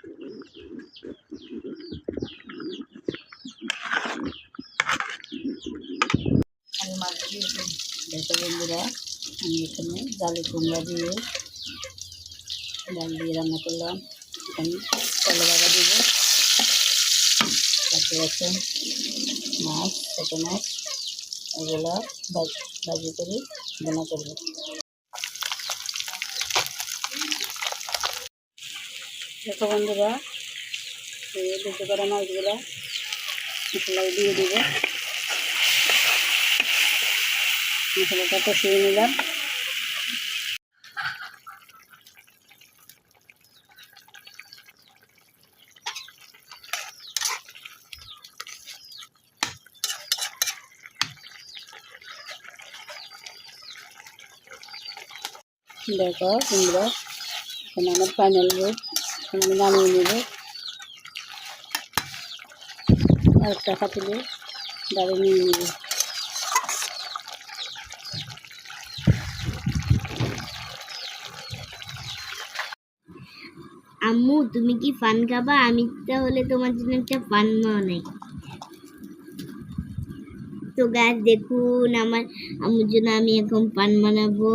আমি মাছ দিয়েছি। দেখো বন্ধুরা, আমি এখানে জালি কুমড়া দিয়ে ডাল দিয়ে রান্না করলাম। আমি তেলে বাগা দিব, তারপরে আছে মাছ, ছোটো মাছ, এগুলো ভাজি করে বোনা করবো। দেখো বন্ধুরা, দুটো করা মাছগুলো মশলায় দিয়ে দিব। মশলাটা কষিয়ে নিলাম। দেখো বন্ধুরা, এখানে আমার ফাইনাল রূপ, এখানে আমি নামিয়ে নেব। আরেকটা পাতিলে ডালে নিয়ে নেব। আম্মু, তুমি কি পান খাবা? আমি তাহলে তোমার জন্য একটা পান বানাই। তো গাছ দেখুন, আমার আম্মুর জন্য আমি এখন পান বানাবো।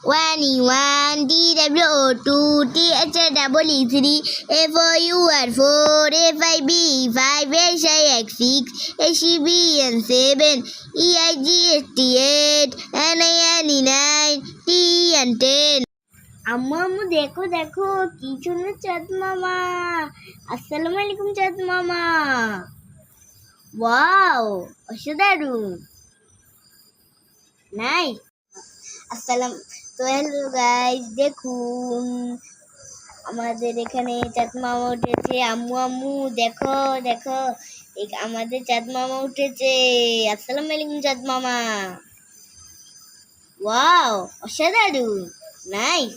One E one D W O two T H double E three A for U R four A 5 B 5 H I X 6 H E B N 7 E I G H T 8 N I N E 9 T N 10। আম্মু আম্মু দেখো দেখো, কি সুন্দর চাঁদ মামা। আসসালামু আলাইকুম চাঁদ মামা। ওয়াও, অসাধারণ, নাইস। আসসালাম। তো হ্যালো গাইস, দেখুন আমাদের এখানে চাঁদ মামা উঠেছে। আম্মু আম্মু দেখো দেখো, আমাদের চাঁদ মামা উঠেছে। আসসালামু আলাইকুম চাঁদ মামা। ওয়াও, অসাধারণ, নাইস।